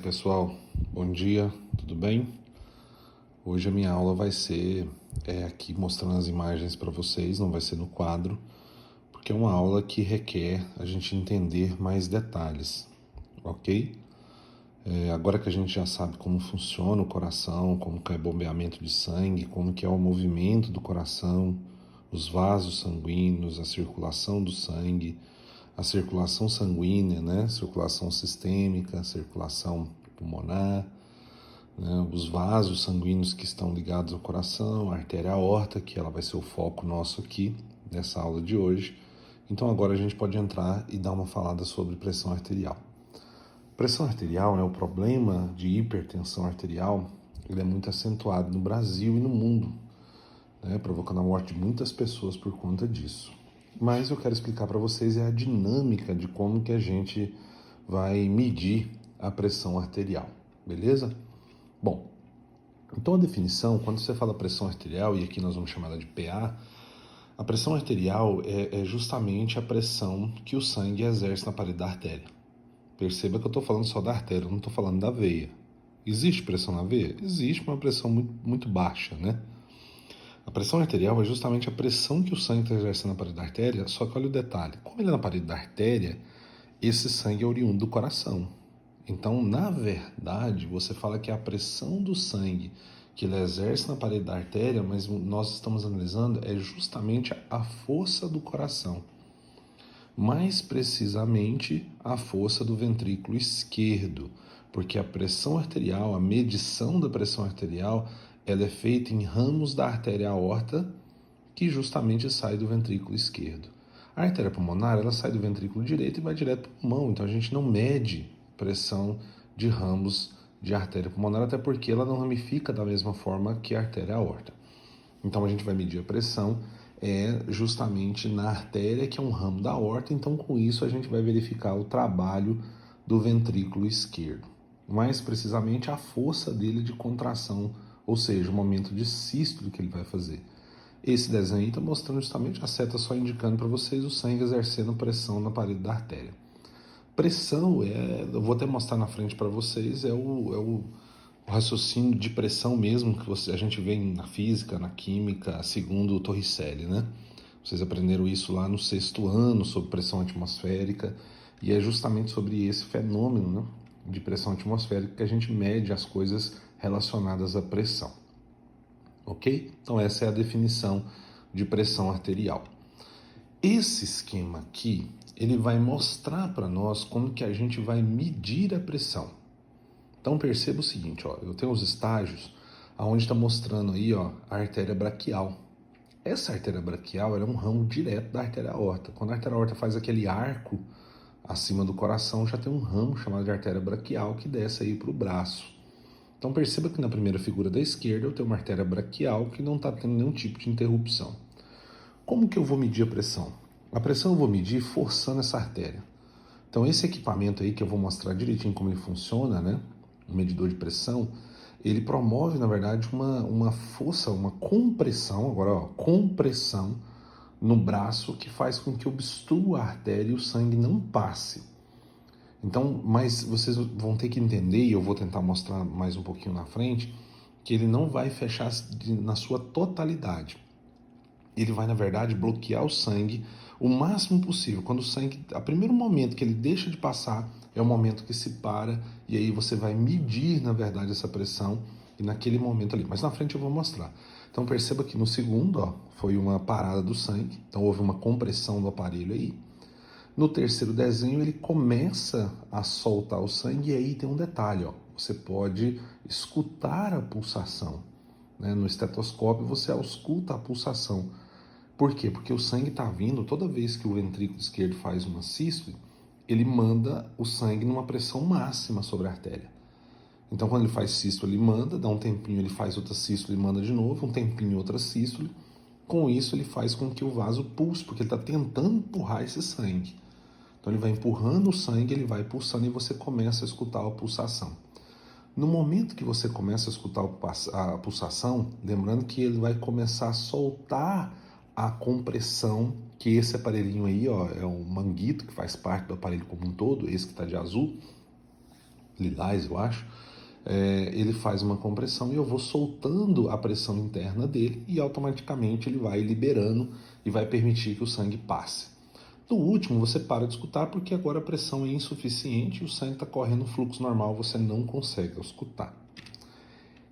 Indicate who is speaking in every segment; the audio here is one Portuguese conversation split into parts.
Speaker 1: pessoal, bom dia, tudo bem? Hoje a minha aula vai ser aqui mostrando as imagens para vocês, não vai ser no quadro, porque é uma aula que requer a gente entender mais detalhes, ok? Agora que a gente já sabe como funciona o coração, como que é o bombeamento de sangue, como que é o movimento do coração, os vasos sanguíneos, a circulação do sangue, a circulação sanguínea, né? Circulação sistêmica, circulação pulmonar, né? Os vasos sanguíneos que estão ligados ao coração, a artéria aorta, que ela vai ser o foco nosso aqui nessa aula de hoje. Então agora a gente pode entrar e dar uma falada sobre pressão arterial. Pressão arterial, né, o problema de hipertensão arterial, ele é muito acentuado no Brasil e no mundo, né, provocando a morte de muitas pessoas por conta disso. Mas eu quero explicar para vocês a dinâmica de como que a gente vai medir a pressão arterial, beleza? Bom, então a definição, quando você fala pressão arterial, e aqui nós vamos chamar ela de PA, a pressão arterial é justamente a pressão que o sangue exerce na parede da artéria. Perceba que eu estou falando só da artéria, eu não estou falando da veia. Existe pressão na veia? Existe uma pressão muito baixa, né? A pressão arterial é justamente a pressão que o sangue está exercendo na parede da artéria, só que olha o detalhe. Como ele é na parede da artéria, esse sangue é oriundo do coração. Então, na verdade, você fala que a pressão do sangue que ele exerce na parede da artéria, mas nós estamos analisando é justamente a força do coração. Mais precisamente, a força do ventrículo esquerdo, porque a pressão arterial, a medição da pressão arterial, ela é feita em ramos da artéria aorta, que justamente sai do ventrículo esquerdo. A artéria pulmonar, ela sai do ventrículo direito e vai direto para o pulmão, então a gente não mede pressão de ramos de artéria pulmonar, até porque ela não ramifica da mesma forma que a artéria aorta. Então a gente vai medir a pressão justamente na artéria, que é um ramo da aorta, então com isso a gente vai verificar o trabalho do ventrículo esquerdo. Mais precisamente a força dele de contração, ou seja, o momento de sístole que ele vai fazer. Esse desenho aí está mostrando justamente a seta só indicando para vocês o sangue exercendo pressão na parede da artéria. Pressão, eu vou até mostrar na frente para vocês, é o raciocínio de pressão mesmo que a gente vê na física, na química, segundo o Torricelli, né? Vocês aprenderam isso lá no 6º ano, sobre pressão atmosférica, e é justamente sobre esse fenômeno, né, de pressão atmosférica que a gente mede as coisas relacionadas à pressão. Ok? Então essa é a definição de pressão arterial. Esse esquema aqui, ele vai mostrar para nós como que a gente vai medir a pressão. Então perceba o seguinte, ó, eu tenho os estágios onde está mostrando aí, ó, a artéria braquial. Essa artéria braquial é um ramo direto da artéria aorta. Quando a artéria aorta faz aquele arco acima do coração, já tem um ramo chamado de artéria braquial que desce aí para o braço. Então perceba que na primeira figura da esquerda eu tenho uma artéria braquial que não está tendo nenhum tipo de interrupção. Como que eu vou medir a pressão? A pressão eu vou medir forçando essa artéria. Então esse equipamento aí que eu vou mostrar direitinho como ele funciona, né? O medidor de pressão, ele promove, na verdade, uma força, uma compressão, agora ó, compressão no braço que faz com que obstrua a artéria e o sangue não passe. Então, mas vocês vão ter que entender, e eu vou tentar mostrar mais um pouquinho na frente, que ele não vai fechar na sua totalidade. Ele vai, na verdade, bloquear o sangue o máximo possível. Quando o sangue, a primeiro momento que ele deixa de passar, é o momento que se para, e aí você vai medir, na verdade, essa pressão, e naquele momento ali. Mas na frente eu vou mostrar. Então perceba que no segundo, ó, foi uma parada do sangue, então houve uma compressão do aparelho aí. No terceiro desenho, ele começa a soltar o sangue, e aí tem um detalhe, ó, você pode escutar a pulsação. Né? No estetoscópio, você ausculta a pulsação. Por quê? Porque o sangue está vindo, toda vez que o ventrículo esquerdo faz uma sístole, ele manda o sangue numa pressão máxima sobre a artéria. Então, quando ele faz sístole, ele manda, dá um tempinho, ele faz outra sístole e manda de novo, um tempinho, outra sístole. Com isso, ele faz com que o vaso pulse, porque ele está tentando empurrar esse sangue. Então, ele vai empurrando o sangue, ele vai pulsando e você começa a escutar a pulsação. No momento que você começa a escutar a pulsação, lembrando que ele vai começar a soltar a compressão, que esse aparelhinho aí, ó, é um manguito que faz parte do aparelho como um todo, esse que está de azul, lilás, eu acho, ele faz uma compressão e eu vou soltando a pressão interna dele e automaticamente ele vai liberando e vai permitir que o sangue passe. No último, você para de escutar porque agora a pressão é insuficiente e o sangue está correndo no fluxo normal, você não consegue escutar.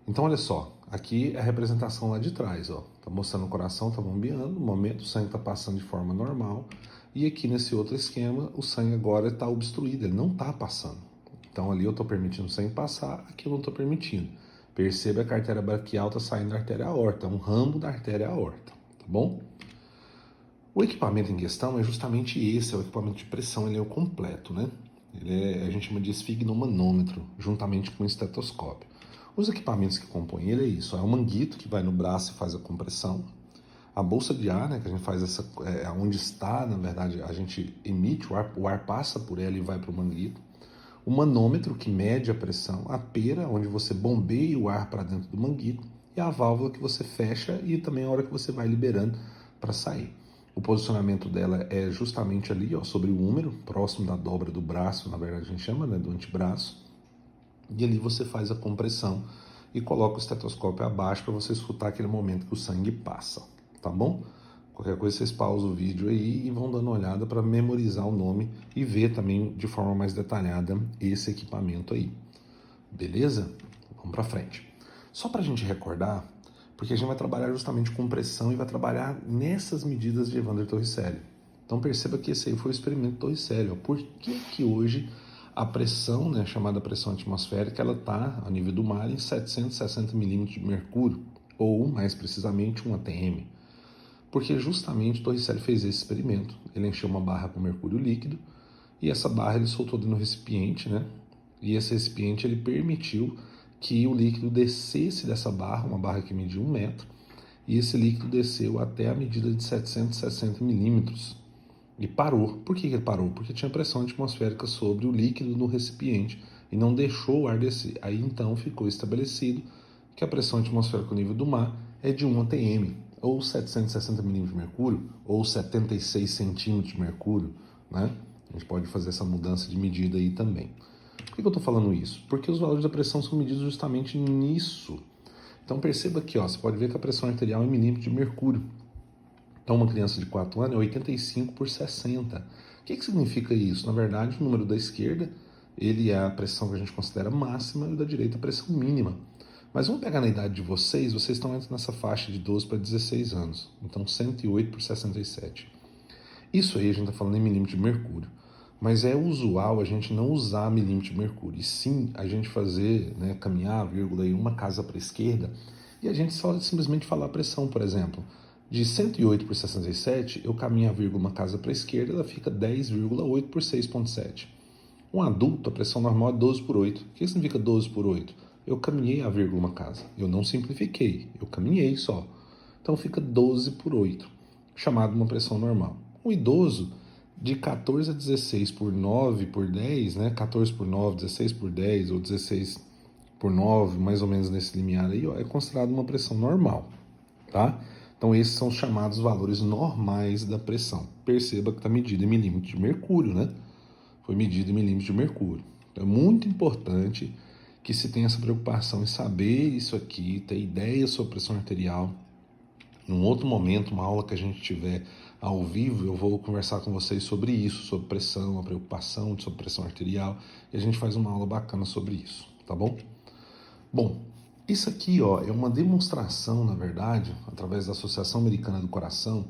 Speaker 1: Então, olha só, aqui é a representação lá de trás, ó. Tá mostrando o coração, tá bombeando, no momento o sangue está passando de forma normal. E aqui nesse outro esquema, o sangue agora está obstruído, ele não está passando. Então ali eu estou permitindo o sangue passar, aqui eu não estou permitindo. Perceba que a artéria braquial está saindo da artéria aorta, é um ramo da artéria aorta, tá bom? O equipamento em questão é justamente esse, é o equipamento de pressão, ele é o completo, né? A gente chama de esfigmomanômetro, juntamente com o estetoscópio. Os equipamentos que compõem ele é isso, é o manguito que vai no braço e faz a compressão, a bolsa de ar, né, que a gente faz onde está, na verdade, a gente emite o ar passa por ela e vai para o manguito, o manômetro que mede a pressão, a pera, onde você bombeia o ar para dentro do manguito, e a válvula que você fecha e também a hora que você vai liberando para sair. O posicionamento dela é justamente ali, ó, sobre o húmero, próximo da dobra do braço, na verdade a gente chama, né, do antebraço. E ali você faz a compressão e coloca o estetoscópio abaixo para você escutar aquele momento que o sangue passa, tá bom? Qualquer coisa vocês pausam o vídeo aí e vão dando uma olhada para memorizar o nome e ver também de forma mais detalhada esse equipamento aí. Beleza? Vamos para frente. Só para a gente recordar, porque a gente vai trabalhar justamente com pressão e vai trabalhar nessas medidas de Evander Torricelli. Então perceba que esse aí foi o experimento Torricelli. Ó. Por que que hoje a pressão, né, chamada pressão atmosférica, ela está a nível do mar em 760 milímetros de mercúrio, ou mais precisamente 1 atm? Porque justamente Torricelli fez esse experimento. Ele encheu uma barra com mercúrio líquido e essa barra ele soltou no recipiente, né? E esse recipiente ele permitiu que o líquido descesse dessa barra, uma barra que media 1 metro, e esse líquido desceu até a medida de 760 milímetros e parou. Por que ele parou? Porque tinha pressão atmosférica sobre o líquido no recipiente e não deixou o ar descer. Aí então ficou estabelecido que a pressão atmosférica no nível do mar é de 1 atm, ou 760 milímetros de mercúrio, ou 76 centímetros de mercúrio, né? A gente pode fazer essa mudança de medida aí também. Por que eu estou falando isso? Porque os valores da pressão são medidos justamente nisso. Então perceba aqui, ó, você pode ver que a pressão arterial é em milímetros de mercúrio. Então uma criança de 4 anos é 85 por 60. O que significa isso? Na verdade, o número da esquerda ele é a pressão que a gente considera máxima e o da direita a pressão mínima. Mas vamos pegar na idade de vocês estão nessa faixa de 12 para 16 anos. Então 108 por 67. Isso aí a gente está falando em milímetro de mercúrio. Mas é usual a gente não usar milímetro de mercúrio, e sim a gente fazer, né, caminhar, vírgula, aí uma casa para a esquerda, e a gente só simplesmente falar a pressão, por exemplo. De 108 por 67, eu caminho a vírgula uma casa para a esquerda, ela fica 10,8 por 6,7. Um adulto, a pressão normal é 12 por 8. O que significa 12 por 8? Eu caminhei a vírgula uma casa. Eu não simplifiquei, eu caminhei só. Então fica 12 por 8, chamado uma pressão normal. Um idoso, de 14 a 16 por 9 por 10, né? 14 por 9, 16 por 10 ou 16 por 9, mais ou menos nesse limiar aí, ó, é considerado uma pressão normal, tá? Então esses são os chamados valores normais da pressão. Perceba que está medido em milímetros de mercúrio, né? Foi medido em milímetros de mercúrio. Então é muito importante que se tenha essa preocupação em saber isso aqui, ter ideia sobre pressão arterial. Em um outro momento, uma aula que a gente tiver ao vivo, eu vou conversar com vocês sobre isso, sobre pressão, a preocupação sobre pressão arterial, e a gente faz uma aula bacana sobre isso, tá bom? Bom, isso aqui, ó, é uma demonstração, na verdade, através da Associação Americana do Coração,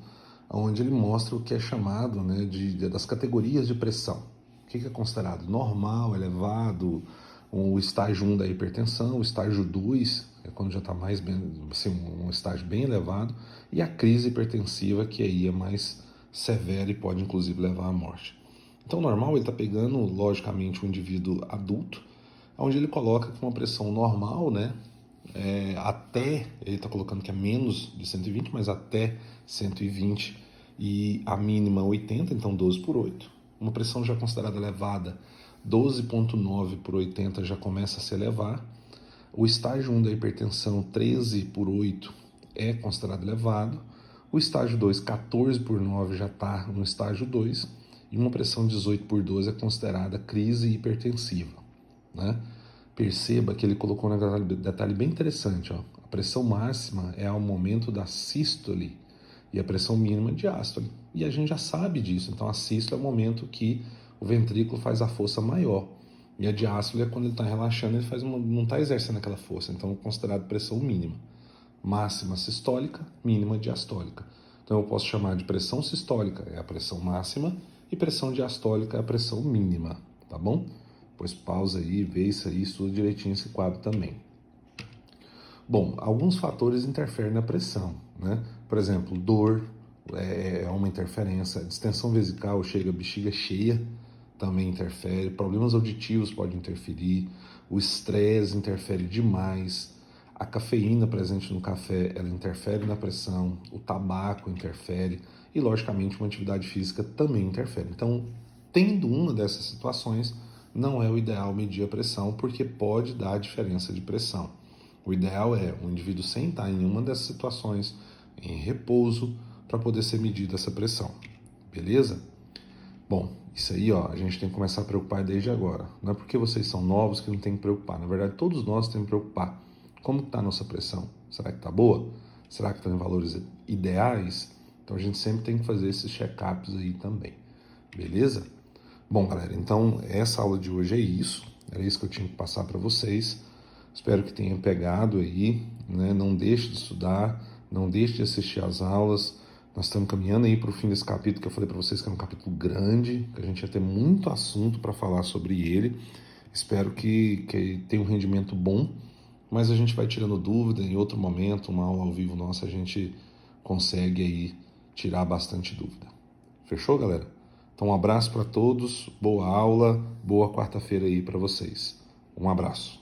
Speaker 1: onde ele mostra o que é chamado, né, das categorias de pressão. O que é considerado normal, elevado, o estágio 1 da hipertensão, o estágio 2, é quando já está mais bem, assim, um estágio bem elevado, e a crise hipertensiva, que aí é mais severa e pode inclusive levar à morte. Então, normal, ele está pegando, logicamente, um indivíduo adulto, onde ele coloca com uma pressão normal, né, até, ele está colocando que é menos de 120, mas até 120, e a mínima 80, então 12 por 8. Uma pressão já considerada elevada, 12,9 por 80 já começa a se elevar. O estágio 1 da hipertensão, 13 por 8, é considerado elevado. O estágio 2, 14 por 9, já está no estágio 2. E uma pressão 18 por 12 é considerada crise hipertensiva, né? Perceba que ele colocou um detalhe bem interessante, ó. A pressão máxima é ao momento da sístole e a pressão mínima diástole. E a gente já sabe disso, então a sístole é o momento que o ventrículo faz a força maior. E a diástole é quando ele está relaxando, ele não está exercendo aquela força, então é considerado pressão mínima. Máxima sistólica, mínima diastólica. Então eu posso chamar de pressão sistólica, é a pressão máxima, e pressão diastólica é a pressão mínima, tá bom? Pois pausa aí, vê isso aí, estuda direitinho esse quadro também. Bom, alguns fatores interferem na pressão, né? Por exemplo, dor é uma interferência, distensão vesical, bexiga cheia, também interfere, problemas auditivos podem interferir, o estresse interfere demais, a cafeína presente no café, ela interfere na pressão, o tabaco interfere e, logicamente, uma atividade física também interfere. Então, tendo uma dessas situações, não é o ideal medir a pressão, porque pode dar diferença de pressão. O ideal é o indivíduo sentar em uma dessas situações, em repouso, para poder ser medida essa pressão. Beleza? Bom, isso aí, ó, a gente tem que começar a preocupar desde agora. Não é porque vocês são novos que não tem que preocupar. Na verdade, todos nós temos que preocupar. Como está a nossa pressão? Será que está boa? Será que está em valores ideais? Então a gente sempre tem que fazer esses check-ups aí também. Beleza? Bom, galera, então essa aula de hoje é isso. Era isso que eu tinha que passar para vocês. Espero que tenham pegado aí, né? Não deixe de estudar, não deixe de assistir às aulas. Nós estamos caminhando aí para o fim desse capítulo que eu falei para vocês que é um capítulo grande, que a gente ia ter muito assunto para falar sobre ele. Espero que tenha um rendimento bom, mas a gente vai tirando dúvida em outro momento, uma aula ao vivo nossa, a gente consegue aí tirar bastante dúvida. Fechou, galera? Então um abraço para todos, boa aula, boa quarta-feira aí para vocês. Um abraço.